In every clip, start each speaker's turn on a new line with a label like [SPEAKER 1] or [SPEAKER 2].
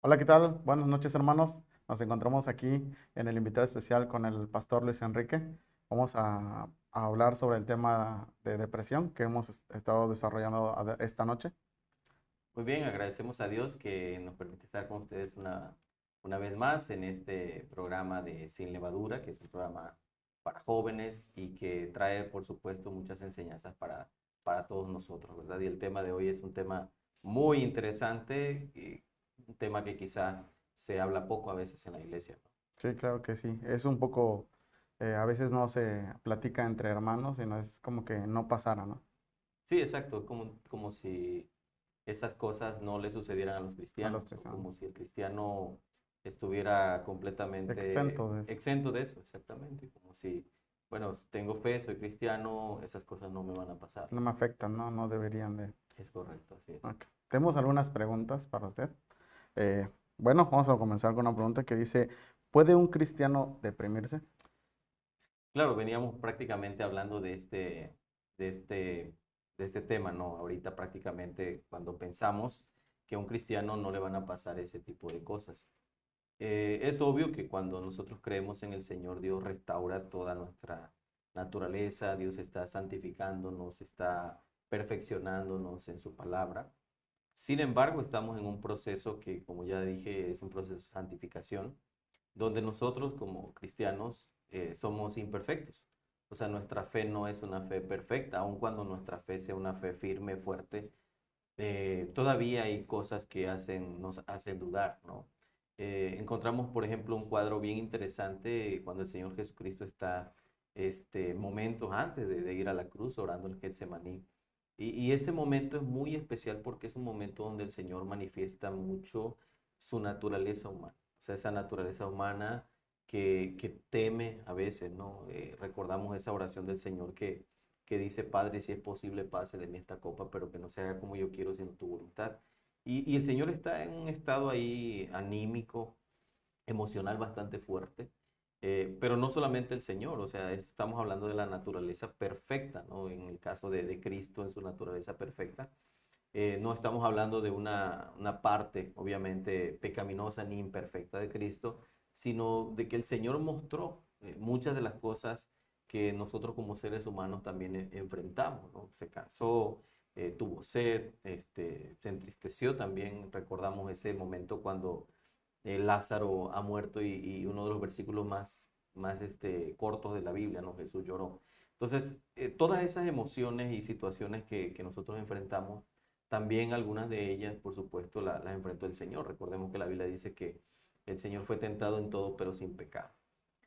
[SPEAKER 1] Hola, ¿qué tal? Buenas noches, hermanos. Nos encontramos aquí en el invitado especial con el pastor Luis Enrique. Vamos a hablar sobre el tema de depresión que hemos estado desarrollando esta noche.
[SPEAKER 2] Muy bien, agradecemos a Dios que nos permite estar con ustedes una vez más en este programa de Sin Levadura, que es un programa para jóvenes y que trae, por supuesto, muchas enseñanzas para todos nosotros, ¿verdad? Y el tema de hoy es un tema muy interesante, y un tema que quizá se habla poco a veces en la iglesia, ¿no?
[SPEAKER 1] Sí, claro que sí. Es un poco, a veces no se platica entre hermanos, sino es como que no pasara, ¿no?
[SPEAKER 2] Sí, exacto, como si esas cosas no le sucedieran a los
[SPEAKER 1] A los
[SPEAKER 2] cristianos,
[SPEAKER 1] que
[SPEAKER 2] o
[SPEAKER 1] son
[SPEAKER 2] como si el cristiano estuviera completamente
[SPEAKER 1] exentos de eso.
[SPEAKER 2] exento de eso, exactamente, como si, bueno, tengo fe, soy cristiano, esas cosas no me van a pasar.
[SPEAKER 1] No me afectan, ¿no? No deberían de.
[SPEAKER 2] Es correcto, así es.
[SPEAKER 1] Ok. Tenemos algunas preguntas para usted. Eh, bueno, vamos a comenzar con una pregunta que dice, ¿puede un cristiano deprimirse?
[SPEAKER 2] Claro, veníamos prácticamente hablando de este, de este tema, ¿no? Ahorita prácticamente cuando pensamos que a un cristiano no le van a pasar ese tipo de cosas. Es obvio que cuando nosotros creemos en el Señor, Dios restaura toda nuestra naturaleza, Dios está santificándonos, está perfeccionándonos en su palabra. Sin embargo, estamos en un proceso que, como ya dije, es un proceso de santificación, donde nosotros como cristianos somos imperfectos. O sea, nuestra fe no es una fe perfecta, aun cuando nuestra fe sea una fe firme, fuerte, todavía hay cosas que nos hacen dudar, ¿no? Encontramos, por ejemplo, un cuadro bien interesante cuando el Señor Jesucristo está momentos antes de ir a la cruz orando en Getsemaní. Y ese momento es muy especial porque es un momento donde el Señor manifiesta mucho su naturaleza humana. O sea, esa naturaleza humana que teme a veces, ¿no? Recordamos esa oración del Señor que dice, Padre, si es posible, pase de mí esta copa, pero que no se haga como yo quiero, sino tu voluntad. Y el Señor está en un estado ahí anímico, emocional bastante fuerte, pero no solamente el Señor, o sea, estamos hablando de la naturaleza perfecta, ¿no? En el caso de Cristo, en su naturaleza perfecta. No estamos hablando de una parte, obviamente, pecaminosa ni imperfecta de Cristo, sino de que el Señor mostró muchas de las cosas que nosotros como seres humanos también enfrentamos, ¿no? Se cansó, tuvo sed, se entristeció también. Recordamos ese momento cuando Lázaro ha muerto y uno de los versículos más cortos de la Biblia, ¿no? Jesús lloró. Entonces, todas esas emociones y situaciones que nosotros enfrentamos, también algunas de ellas, por supuesto, las enfrentó el Señor. Recordemos que la Biblia dice que el Señor fue tentado en todo, pero sin pecado.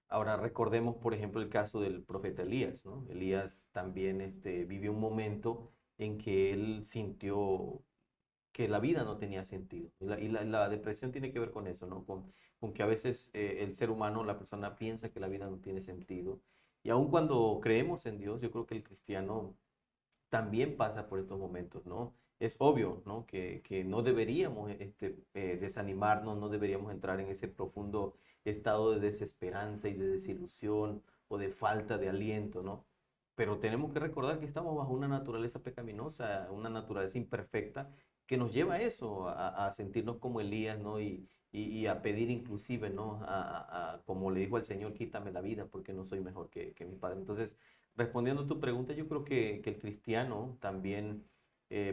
[SPEAKER 2] Ahora recordemos, por ejemplo, el caso del profeta Elías, ¿no? Elías también vivió un momento en que él sintió que la vida no tenía sentido. Y la depresión tiene que ver con eso, ¿no? Con que a veces el ser humano, la persona piensa que la vida no tiene sentido. Y aun cuando creemos en Dios, yo creo que el cristiano también pasa por estos momentos, ¿no? Es obvio, ¿no? Que no deberíamos desanimarnos, no deberíamos entrar en ese profundo estado de desesperanza y de desilusión o de falta de aliento, ¿no? Pero tenemos que recordar que estamos bajo una naturaleza pecaminosa, una naturaleza imperfecta que nos lleva a eso, a sentirnos como Elías, ¿no? Y a pedir inclusive, ¿no? Como le dijo al Señor, quítame la vida porque no soy mejor que mi padre. Entonces, respondiendo a tu pregunta, yo creo que el cristiano también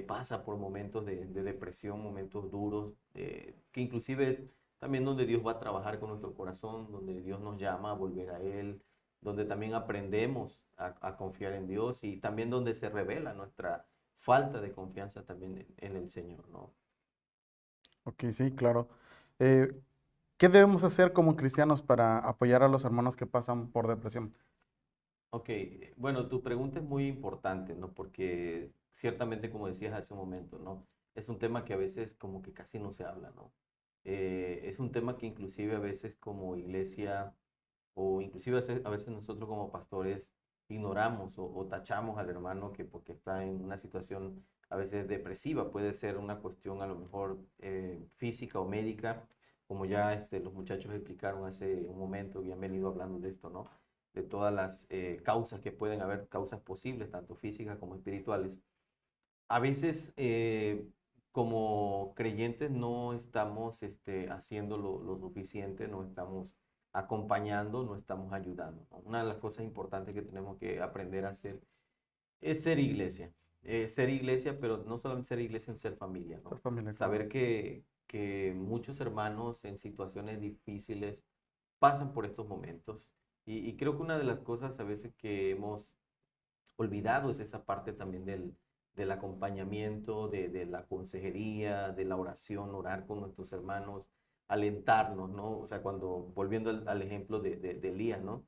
[SPEAKER 2] pasa por momentos de depresión, momentos duros, que inclusive es también donde Dios va a trabajar con nuestro corazón, donde Dios nos llama a volver a Él, donde también aprendemos a confiar en Dios y también donde se revela nuestra falta de confianza también en el Señor, ¿no?
[SPEAKER 1] Ok, sí, claro. Eh, ¿Qué debemos hacer como cristianos para apoyar a los hermanos que pasan por depresión?
[SPEAKER 2] Ok, bueno, tu pregunta es muy importante, ¿no? Porque ciertamente, como decías hace un momento, ¿no? Es un tema que a veces como que casi no se habla, ¿no? Es un tema que inclusive a veces como iglesia o inclusive a veces nosotros como pastores ignoramos o tachamos al hermano que porque está en una situación a veces depresiva, puede ser una cuestión a lo mejor física o médica, como ya los muchachos explicaron hace un momento y han venido hablando de esto, ¿no? De todas las causas que pueden haber, causas posibles, tanto físicas como espirituales. A veces como creyentes no estamos haciendo lo suficiente, no estamos acompañando, no estamos ayudando, ¿no? Una de las cosas importantes que tenemos que aprender a hacer es ser iglesia. Ser iglesia, pero no solamente ser iglesia, sino ser familia,
[SPEAKER 1] Ser
[SPEAKER 2] ¿no?
[SPEAKER 1] familia, claro.
[SPEAKER 2] Saber que muchos hermanos en situaciones difíciles pasan por estos momentos. Y creo que una de las cosas a veces que hemos olvidado es esa parte también del acompañamiento, de la consejería, de la oración, orar con nuestros hermanos, alentarnos, ¿no? O sea, cuando, volviendo al ejemplo de Elías, ¿no?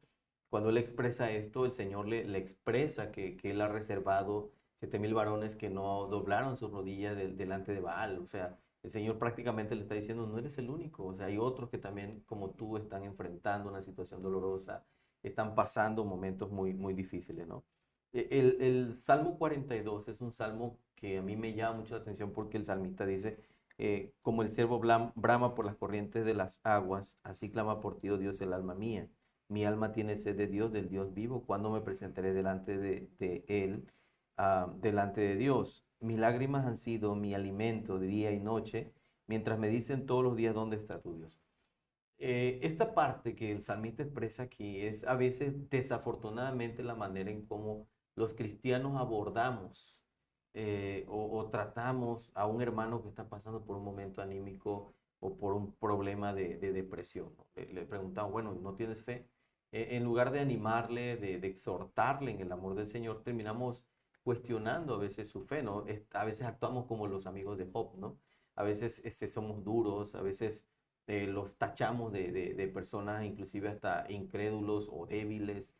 [SPEAKER 2] Cuando él expresa esto, el Señor le expresa que él ha reservado 7,000 varones que no doblaron sus rodillas delante de Baal. O sea, el Señor prácticamente le está diciendo, no eres el único. O sea, hay otros que también, como tú, están enfrentando una situación dolorosa, están pasando momentos muy, muy difíciles, ¿no? El Salmo 42 es un salmo que a mí me llama mucho la atención porque el salmista dice, como el ciervo brama por las corrientes de las aguas, así clama por ti, oh Dios, el alma mía. Mi alma tiene sed de Dios, del Dios vivo. ¿Cuándo me presentaré delante de Él, delante de Dios? Mis lágrimas han sido mi alimento de día y noche, mientras me dicen todos los días, ¿dónde está tu Dios? Esta parte que el salmista expresa aquí es a veces desafortunadamente la manera en cómo los cristianos abordamos o tratamos a un hermano que está pasando por un momento anímico o por un problema de depresión, ¿no? Le preguntamos, bueno, ¿no tienes fe? En lugar de animarle, de exhortarle en el amor del Señor, terminamos cuestionando a veces su fe, ¿no? A veces actuamos como los amigos de Job, ¿no? A veces somos duros, a veces los tachamos de personas inclusive hasta incrédulos o débiles,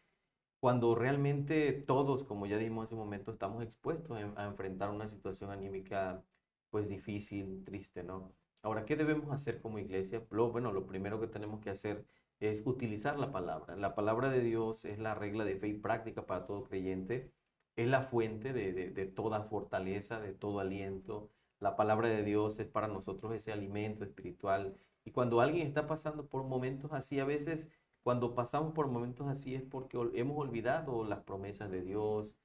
[SPEAKER 2] cuando realmente todos, como ya dijimos hace un momento, estamos expuestos a enfrentar una situación anímica pues difícil, triste, ¿no? Ahora, ¿qué debemos hacer como iglesia? Bueno, lo primero que tenemos que hacer es utilizar la palabra. La palabra de Dios es la regla de fe y práctica para todo creyente, es la fuente de toda fortaleza, de todo aliento. La palabra de Dios es para nosotros ese alimento espiritual. Y cuando alguien está pasando por momentos así, a veces cuando pasamos por momentos así es porque hemos olvidado las promesas de Dios.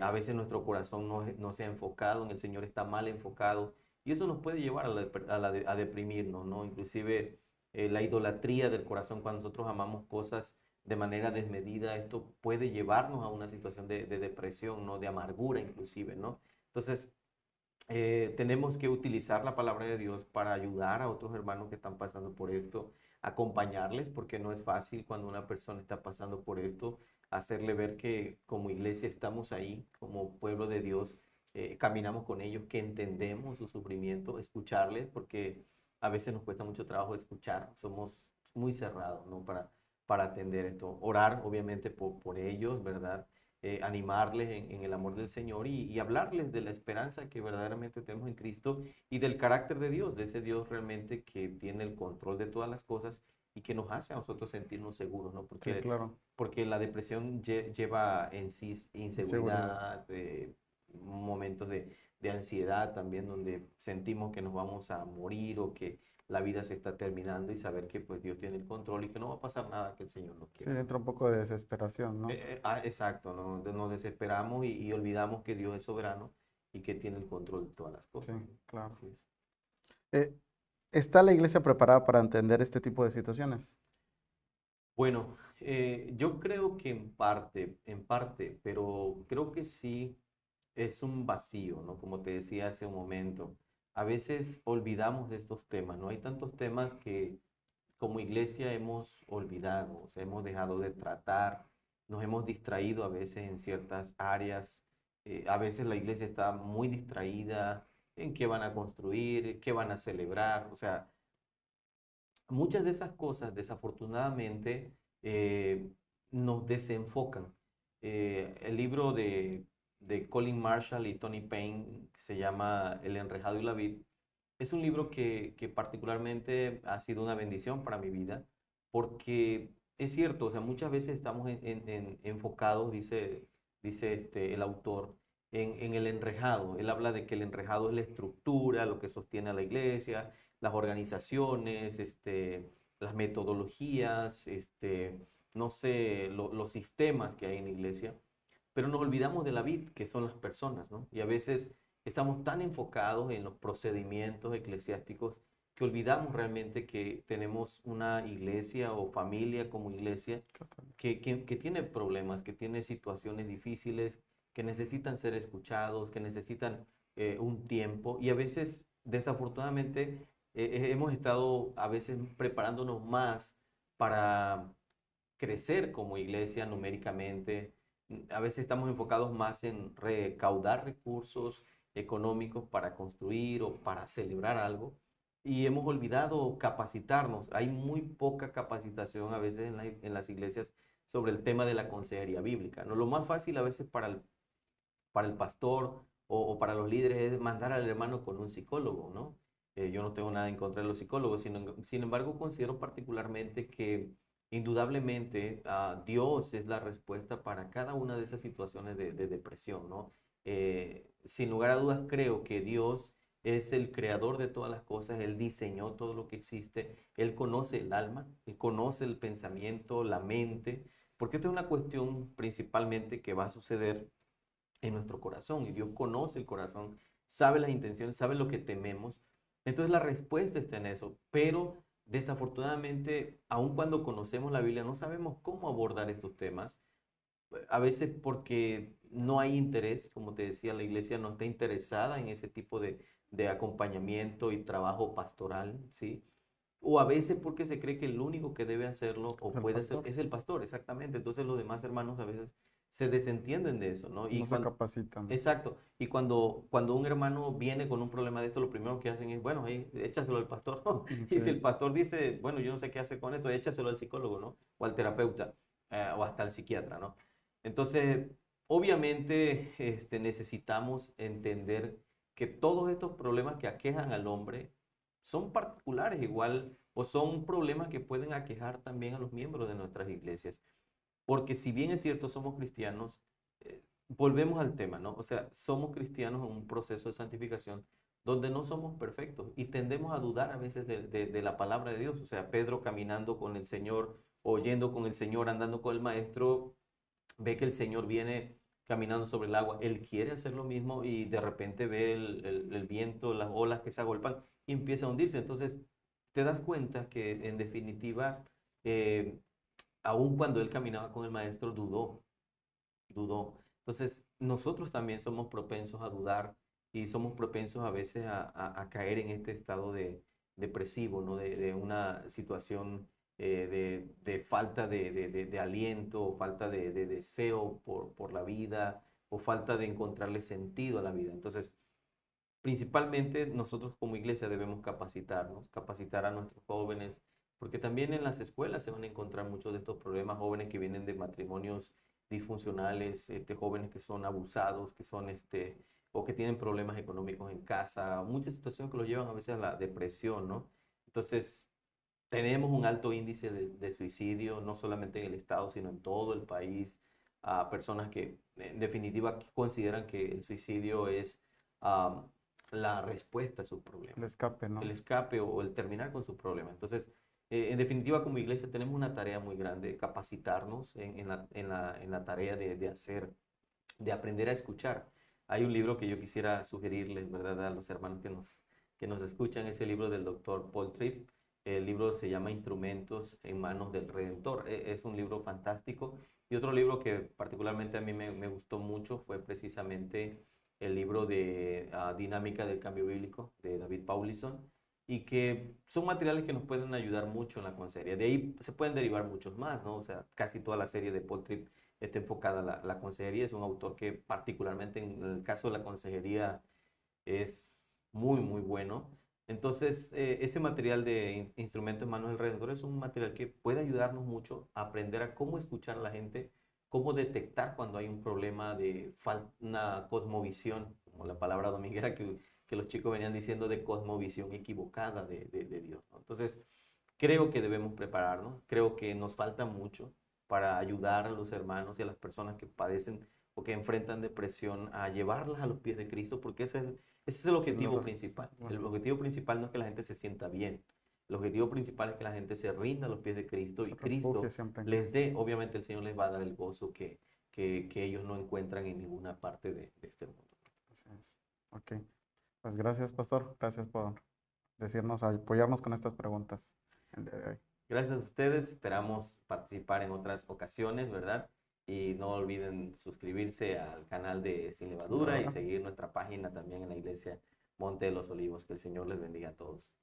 [SPEAKER 2] A veces nuestro corazón no se ha enfocado en el Señor, está mal enfocado. Y eso nos puede llevar a deprimirnos, ¿no? Inclusive la idolatría del corazón, cuando nosotros amamos cosas de manera desmedida, esto puede llevarnos a una situación de depresión, ¿no? De amargura inclusive, ¿no? Entonces, tenemos que utilizar la palabra de Dios para ayudar a otros hermanos que están pasando por esto, acompañarles, porque no es fácil cuando una persona está pasando por esto, hacerle ver que como iglesia estamos ahí, como pueblo de Dios, caminamos con ellos, que entendemos su sufrimiento, escucharles, porque a veces nos cuesta mucho trabajo escuchar, somos muy cerrados, ¿no? Para atender esto. Orar, obviamente, por ellos, ¿verdad? Animarles en el amor del Señor y hablarles de la esperanza que verdaderamente tenemos en Cristo y del carácter de Dios, de ese Dios realmente que tiene el control de todas las cosas y que nos hace a nosotros sentirnos seguros, ¿no?
[SPEAKER 1] Sí, claro.
[SPEAKER 2] Porque la depresión lleva en sí
[SPEAKER 1] Inseguridad.
[SPEAKER 2] inseguridad, momentos de ansiedad también, donde sentimos que nos vamos a morir o que la vida se está terminando y saber que pues Dios tiene el control y que no va a pasar nada que el Señor no
[SPEAKER 1] Sí,
[SPEAKER 2] quiera, ¿no?
[SPEAKER 1] entra un poco de desesperación, ¿no?
[SPEAKER 2] Exacto, ¿no? Nos desesperamos y olvidamos que Dios es soberano y que tiene el control de todas las
[SPEAKER 1] Sí,
[SPEAKER 2] cosas, ¿no?
[SPEAKER 1] claro.
[SPEAKER 2] Así es.
[SPEAKER 1] Eh, ¿Está la iglesia preparada para entender este tipo de situaciones?
[SPEAKER 2] Bueno, yo creo que en parte, pero creo que sí es un vacío, ¿no? Como te decía hace un momento, a veces olvidamos de estos temas, ¿no? Hay tantos temas que como iglesia hemos olvidado, o sea, hemos dejado de tratar, nos hemos distraído a veces en ciertas áreas, a veces la iglesia está muy distraída en qué van a construir, qué van a celebrar, o sea, muchas de esas cosas desafortunadamente nos desenfocan. El libro de Colin Marshall y Tony Payne, que se llama El enrejado y la vid, es un libro que particularmente ha sido una bendición para mi vida, porque es cierto, o sea, muchas veces estamos enfocados, dice el autor, en el enrejado. Él habla de que el enrejado es la estructura, lo que sostiene a la iglesia, las organizaciones, las metodologías, no sé, los sistemas que hay en la iglesia, pero nos olvidamos de la vid, que son las personas, ¿no? Y a veces estamos tan enfocados en los procedimientos eclesiásticos que olvidamos realmente que tenemos una iglesia o familia como iglesia que tiene problemas, que tiene situaciones difíciles, que necesitan ser escuchados, que necesitan un tiempo y a veces, desafortunadamente, hemos estado a veces preparándonos más para crecer como iglesia numéricamente. A veces estamos enfocados más en recaudar recursos económicos para construir o para celebrar algo y hemos olvidado capacitarnos. Hay muy poca capacitación a veces en las iglesias sobre el tema de la consejería bíblica, ¿no? Lo más fácil a veces para el pastor o para los líderes es mandar al hermano con un psicólogo, ¿no? Yo no tengo nada en contra de los psicólogos, sin embargo considero particularmente que indudablemente Dios es la respuesta para cada una de esas situaciones de depresión, ¿no? Sin lugar a dudas creo que Dios es el creador de todas las cosas, Él diseñó todo lo que existe, Él conoce el alma, Él conoce el pensamiento, la mente, porque esta es una cuestión principalmente que va a suceder en nuestro corazón y Dios conoce el corazón, sabe las intenciones, sabe lo que tememos. Entonces la respuesta está en eso, pero desafortunadamente, aun cuando conocemos la Biblia, no sabemos cómo abordar estos temas. A veces porque no hay interés, como te decía, la iglesia no está interesada en ese tipo de acompañamiento y trabajo pastoral, ¿sí? O a veces porque se cree que el único que debe hacerlo
[SPEAKER 1] Es
[SPEAKER 2] o
[SPEAKER 1] el
[SPEAKER 2] puede ser
[SPEAKER 1] pastor.
[SPEAKER 2] es el pastor, exactamente. Entonces los demás hermanos a veces se desentienden de eso, ¿no?
[SPEAKER 1] No se capacitan.
[SPEAKER 2] Exacto. Y cuando un hermano viene con un problema de esto, lo primero que hacen es, bueno, ahí, échaselo al pastor, ¿no? Y
[SPEAKER 1] Sí,
[SPEAKER 2] si el pastor dice, bueno, yo no sé qué hacer con esto, échaselo al psicólogo, ¿no? O al terapeuta, o hasta al psiquiatra, ¿no? Entonces, obviamente, necesitamos entender que todos estos problemas que aquejan al hombre son particulares igual o son problemas que pueden aquejar también a los miembros de nuestras iglesias. Porque si bien es cierto, somos cristianos, volvemos al tema, ¿no? O sea, somos cristianos en un proceso de santificación donde no somos perfectos y tendemos a dudar a veces de la palabra de Dios. O sea, Pedro caminando con el Señor, oyendo con el Señor, andando con el Maestro, ve que el Señor viene caminando sobre el agua. Él quiere hacer lo mismo y de repente ve el viento, las olas que se agolpan y empieza a hundirse. Entonces, te das cuenta que en definitiva, eh, aun cuando él caminaba con el maestro, dudó. Entonces, nosotros también somos propensos a dudar y somos propensos a veces a caer en este estado depresivo, ¿no? De una situación de falta de aliento, o falta de deseo por la vida, o falta de encontrarle sentido a la vida. Entonces, principalmente nosotros como iglesia debemos capacitarnos, capacitar a nuestros jóvenes, porque también en las escuelas se van a encontrar muchos de estos problemas, jóvenes que vienen de matrimonios disfuncionales, jóvenes que son abusados, que son o que tienen problemas económicos en casa, muchas situaciones que los llevan a veces a la depresión, ¿no? Entonces, tenemos un alto índice de suicidio, no solamente en el estado, sino en todo el país, a personas que en definitiva consideran que el suicidio es ah, la respuesta a sus
[SPEAKER 1] el
[SPEAKER 2] problemas,
[SPEAKER 1] escape,
[SPEAKER 2] el
[SPEAKER 1] ¿no?
[SPEAKER 2] escape o el terminar con sus problemas. Entonces, en definitiva, como iglesia tenemos una tarea muy grande, capacitarnos en la tarea de hacer, de aprender a escuchar. Hay un libro que yo quisiera sugerirles, ¿verdad?, a los hermanos que nos escuchan, ese libro del doctor Paul Tripp. El libro se llama Instrumentos en manos del Redentor. Es un libro fantástico. Y otro libro que particularmente a mí me gustó mucho fue precisamente el libro de Dinámica del Cambio Bíblico de David Paulison, y que son materiales que nos pueden ayudar mucho en la consejería. De ahí se pueden derivar muchos más, ¿no? O sea, casi toda la serie de Paul Tripp está enfocada a la consejería. Es un autor que particularmente en el caso de la consejería es muy, muy bueno. Entonces, ese material de instrumentos en manos del Redentor es un material que puede ayudarnos mucho a aprender a cómo escuchar a la gente, cómo detectar cuando hay un problema de una cosmovisión, como la palabra dominguera que los chicos venían diciendo, de cosmovisión equivocada de Dios, ¿no? Entonces, creo que debemos prepararnos, creo que nos falta mucho para ayudar a los hermanos y a las personas que padecen o que enfrentan depresión a llevarlas a los pies de Cristo, porque ese es el
[SPEAKER 1] Esa es la
[SPEAKER 2] objetivo
[SPEAKER 1] respuesta.
[SPEAKER 2] principal.
[SPEAKER 1] Bueno,
[SPEAKER 2] El objetivo principal no es que la gente se sienta bien. El objetivo principal es que la gente se rinda a los pies de Cristo
[SPEAKER 1] se
[SPEAKER 2] y
[SPEAKER 1] refugia
[SPEAKER 2] Cristo
[SPEAKER 1] siempre en
[SPEAKER 2] les
[SPEAKER 1] Cristo.
[SPEAKER 2] dé, obviamente el Señor les va a dar el gozo que ellos no encuentran en ninguna parte de este mundo.
[SPEAKER 1] Así es. Ok. Pues gracias, pastor. Gracias por decirnos, apoyarnos con estas preguntas el día de hoy.
[SPEAKER 2] Gracias a ustedes, esperamos participar en otras ocasiones, ¿verdad? Y no olviden suscribirse al canal de Sin
[SPEAKER 1] Sin
[SPEAKER 2] Levadura y
[SPEAKER 1] levadura.
[SPEAKER 2] seguir nuestra página también en la iglesia Monte de los Olivos. Que el Señor les bendiga a todos.